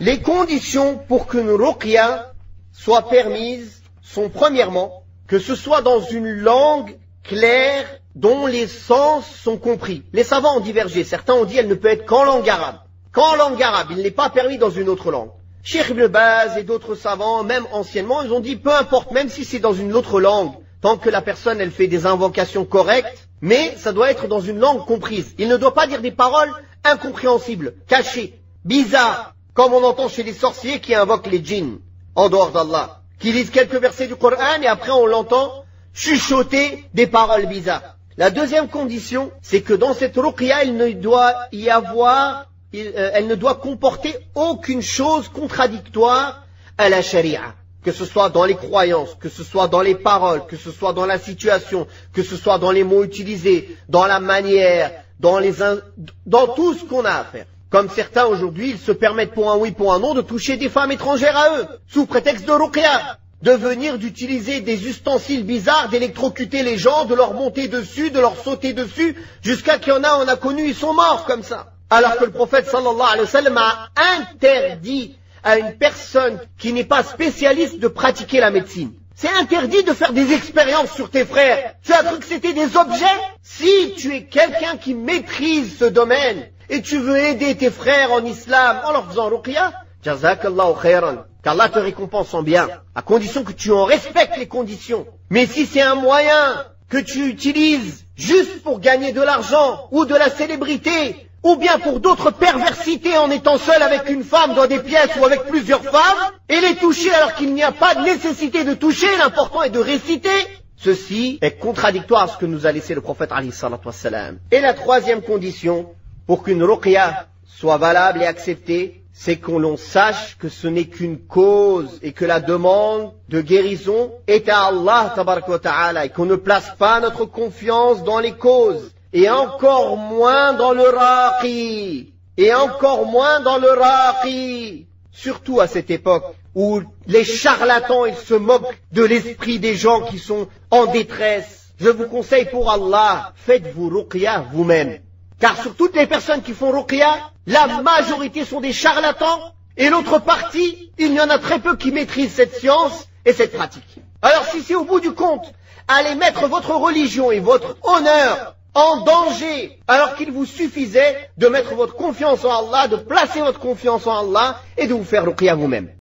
Les conditions pour qu'une ruqya soit permise sont premièrement que ce soit dans une langue claire dont les sens sont compris. Les savants ont divergé. Certains ont dit qu'elle ne peut être qu'en langue arabe. Qu'en langue arabe, il n'est pas permis dans une autre langue. Cheikh Ibn Baz et d'autres savants, même anciennement, ils ont dit peu importe, même si c'est dans une autre langue, tant que la personne elle fait des invocations correctes, mais ça doit être dans une langue comprise. Il ne doit pas dire des paroles incompréhensibles, cachées, bizarres, comme on entend chez les sorciers qui invoquent les djinns en dehors d'Allah, qui lisent quelques versets du Coran et après on l'entend chuchoter des paroles bizarres. La deuxième condition, c'est que dans cette ruqya, il ne doit y avoir, elle ne doit comporter aucune chose contradictoire à la charia. Que ce soit dans les croyances, que ce soit dans les paroles, que ce soit dans la situation, que ce soit dans les mots utilisés, dans la manière, dans tout ce qu'on a à faire. Comme certains aujourd'hui, ils se permettent pour un oui, pour un non, de toucher des femmes étrangères à eux, sous prétexte de ruqya. De venir d'utiliser des ustensiles bizarres, d'électrocuter les gens, de leur monter dessus, de leur sauter dessus, jusqu'à qu'il y en a, on a connu, ils sont morts comme ça. Alors que le prophète sallallahu alayhi wa sallam a interdit à une personne qui n'est pas spécialiste de pratiquer la médecine. C'est interdit de faire des expériences sur tes frères. Tu as cru que c'était des objets? Si tu es quelqu'un qui maîtrise ce domaine et tu veux aider tes frères en islam en leur faisant ruqya, jazakallahu khairan, qu'Allah te récompense en bien, à condition que tu en respectes les conditions. Mais si c'est un moyen que tu utilises juste pour gagner de l'argent ou de la célébrité, ou bien pour d'autres perversités en étant seul avec une femme dans des pièces ou avec plusieurs femmes, et les toucher alors qu'il n'y a pas de nécessité de toucher, l'important est de réciter, ceci est contradictoire à ce que nous a laissé le prophète alayhi salatu wassalam. Et la troisième condition, pour qu'une ruqya soit valable et acceptée, c'est qu'on l'on sache que ce n'est qu'une cause et que la demande de guérison est à Allah tabaraka wa ta'ala et qu'on ne place pas notre confiance dans les causes. Et encore moins dans le raqi. Et encore moins dans le raqi. Surtout à cette époque où les charlatans, ils se moquent de l'esprit des gens qui sont en détresse. Je vous conseille pour Allah, faites-vous ruqya vous-même. Car sur toutes les personnes qui font ruqya, la majorité sont des charlatans. Et l'autre partie, il y en a très peu qui maîtrisent cette science et cette pratique. Alors si c'est au bout du compte, allez mettre votre religion et votre honneur en danger, alors qu'il vous suffisait de mettre votre confiance en Allah, de placer votre confiance en Allah et de vous faire ruqya vous-même.